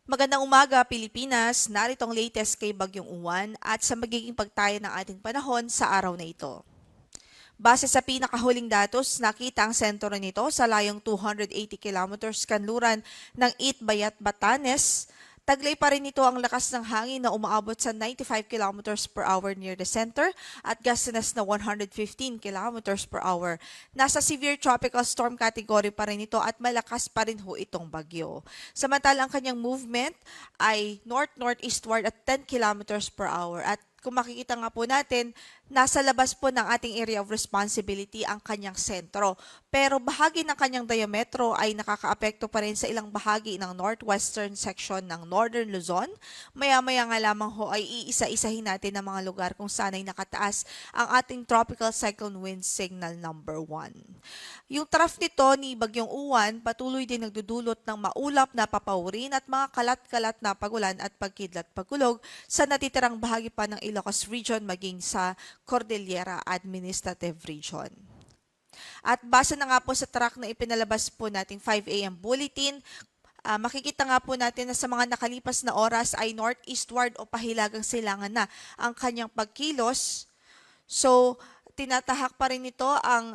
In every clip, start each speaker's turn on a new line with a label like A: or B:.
A: Magandang umaga, Pilipinas. Narito ang latest kay Bagyong Uwan at sa magiging pagtayo ng ating panahon sa araw na ito. Base sa pinakahuling datos, nakita ang sentro nito sa layong 280 kilometers kanluran ng Itbayat, Batanes. Taglay pa rin ito ang lakas ng hangin na umaabot sa 95 kilometers per hour near the center at gustiness na 115 kilometers per hour. Nasa severe tropical storm category pa rin ito at malakas pa rin ho itong bagyo. Samantala ang kanyang movement ay north-northeastward at 10 kilometers per hour at kung makikita nga po natin, nasa labas po ng ating area of responsibility ang kanyang sentro. Pero bahagi ng kanyang diametro ay nakakaapekto pa rin sa ilang bahagi ng northwestern section ng Northern Luzon. Maya-maya nga lamang ho ay iisa-isahin natin ang mga lugar kung saan ay nakataas ang ating tropical cyclone wind signal number 1. Yung trough nito ni Bagyong Uwan patuloy din nagdudulot ng maulap na papawrin at mga kalat-kalat na pagulan at pagkidlat-pagulog sa natitirang bahagi pa ng Ilocos Region maging sa Cordillera Administrative Region. At base na nga po sa track na ipinalabas po nating 5 a.m. bulletin, makikita nga po natin na sa mga nakalipas na oras ay northeastward o pahilagang silangan na ang kanyang pagkilos. So, tinatahak pa rin ito ang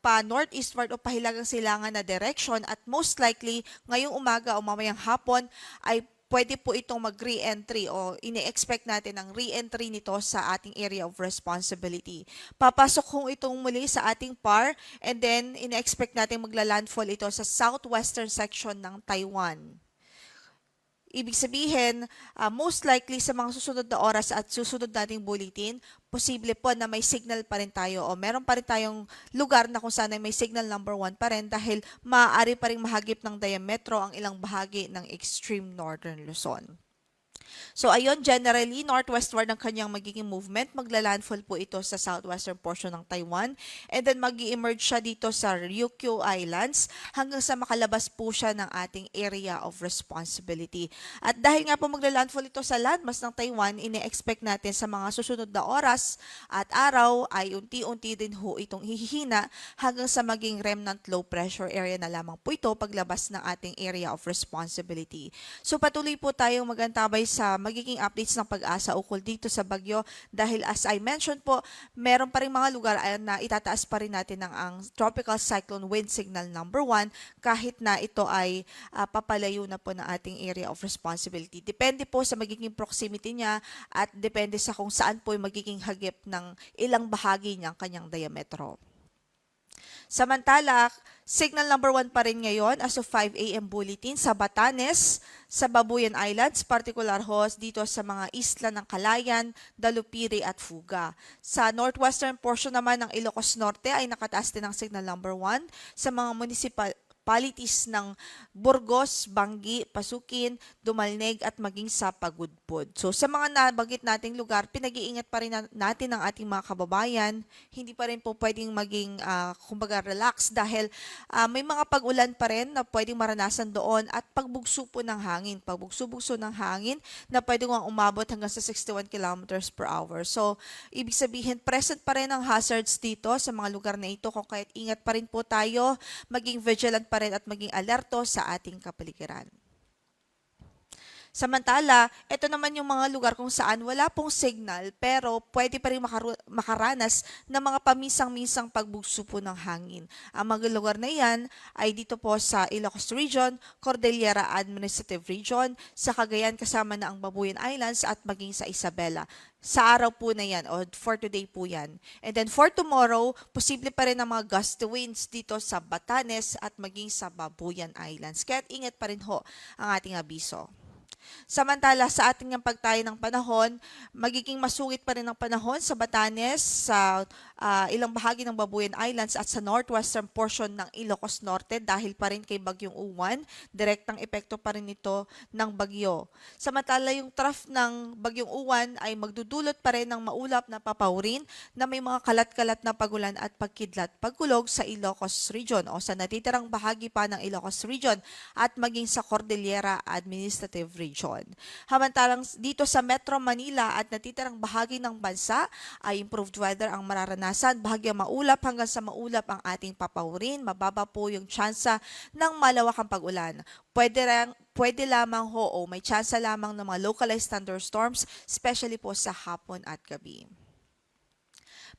A: pa-northeastward o pahilagang silangan na direction at most likely ngayong umaga o mamayang hapon ay pwede po itong mag-re-entry o ine-expect natin ang re-entry nito sa ating area of responsibility. Papasok kung itong muli sa ating PAR and then ine-expect natin magla-landfall ito sa southwestern section ng Taiwan. Ibig sabihin, most likely sa mga susunod na oras at susunod nating bulletin, posible po na may signal pa rin tayo o meron pa rin tayong lugar na kung saan ay may signal number 1 pa rin dahil maaari pa rin mahagip ng diametro ang ilang bahagi ng extreme northern Luzon. So ayun, generally, northwestward ang kanyang magiging movement. Magla-landfall po ito sa southwestern portion ng Taiwan. And then mag-emerge siya dito sa Ryukyu Islands hanggang sa makalabas po siya ng ating area of responsibility. At dahil nga po magla-landfall ito sa landmass ng Taiwan, ine-expect natin sa mga susunod na oras at araw ay unti-unti din ho itong hihina hanggang sa maging remnant low pressure area na lamang po ito paglabas ng ating area of responsibility. So patuloy po tayong magantabay sa magiging updates ng pag-asa ukol dito sa bagyo dahil as I mentioned po, meron pa rin mga lugar na itataas pa rin natin ang tropical cyclone wind signal number 1 kahit na ito ay papalayo na po ng ating area of responsibility. Depende po sa magiging proximity niya at depende sa kung saan po yung magiging hagip ng ilang bahagi niyang kanyang diametro. Samantala, signal number 1 pa rin ngayon as of 5 a.m. bulletin sa Batanes, sa Babuyan Islands, particular host dito sa mga isla ng Calayan, Dalupiri at Fuga. Sa northwestern portion naman ng Ilocos Norte ay nakataas din ang signal number 1 sa mga municipalities ng Burgos, Bangi, Pasukin, Dumalneg at maging sa Pagudpud. So sa mga nabanggit nating lugar, pinag-iingat pa rin natin ang ating mga kababayan. Hindi pa rin po pwedeng maging kumbaga relax dahil may mga pag-ulan pa rin na pwedeng maranasan doon at pagbugso po ng hangin. Pagbugso-bugso ng hangin na pwedeng umabot hanggang sa 61 kilometers per hour. So ibig sabihin present pa rin ang hazards dito sa mga lugar na ito kung kaya't ingat pa rin po tayo, maging vigilant pa rin at maging alerto sa ating kapaligiran. Samantala, ito naman yung mga lugar kung saan wala pong signal pero pwede pa rin makaranas ng mga paminsang-minsang pagbugso po ng hangin. Ang mga lugar na yan ay dito po sa Ilocos Region, Cordillera Administrative Region, sa Cagayan kasama na ang Babuyan Islands at maging sa Isabela. Sa araw po na yan o for today po yan. And then for tomorrow, posible pa rin ang mga gusty winds dito sa Batanes at maging sa Babuyan Islands. Kaya ingat pa rin ho ang ating abiso. Samantala sa ating pagtayo ng panahon, magiging masugid pa rin ang panahon sa Batanes, sa ilang bahagi ng Babuyan Islands at sa northwestern portion ng Ilocos Norte dahil pa rin kay Bagyong Uwan, direktang epekto pa rin ito ng bagyo. Samantala yung trough ng Bagyong Uwan ay magdudulot pa rin ng maulap na papawrin na may mga kalat-kalat na pagulan at pagkidlat pagkulog sa Ilocos Region o sa natitirang bahagi pa ng Ilocos Region at maging sa Cordillera Administrative Region. region. Hamantalang dito sa Metro Manila at natitirang bahagi ng bansa ay improved weather ang mararanasan, bahagyang maulap hanggang sa maulap ang ating papawirin, mababa po yung tsansa ng malawakang pag-ulan. Pwede lamang ho o may tsansa lamang ng mga localized thunderstorms, especially po sa hapon at gabi.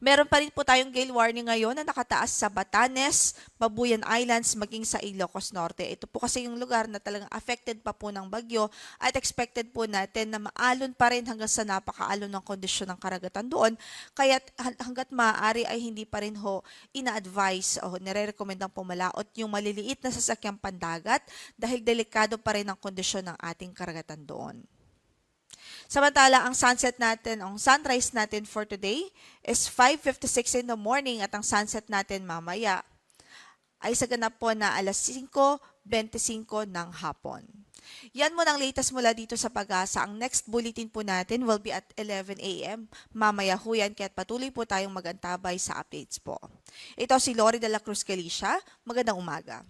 A: Meron pa rin po tayong gale warning ngayon na nakataas sa Batanes, Babuyan Islands, maging sa Ilocos Norte. Ito po kasi yung lugar na talagang affected pa po ng bagyo at expected po natin na maalon pa rin hanggang sa napakaalon ng kondisyon ng karagatan doon. Kaya hanggat maaari ay hindi pa rin ho ina-advise o nire-recommendang pumalaot yung maliliit na sasakyang pandagat dahil delikado pa rin ang kondisyon ng ating karagatan doon. Samantala, ang sunrise natin for today is 5:56 in the morning at ang sunset natin mamaya ay sa ganap po na alas 5:25 ng hapon. Yan mo ang latest mula dito sa Pag-asa. Ang next bulletin po natin will be at 11 a.m. Mamaya ho yan, kaya't patuloy po tayong magantabay sa updates po. Ito si Lori de la Cruz Galicia. Magandang umaga.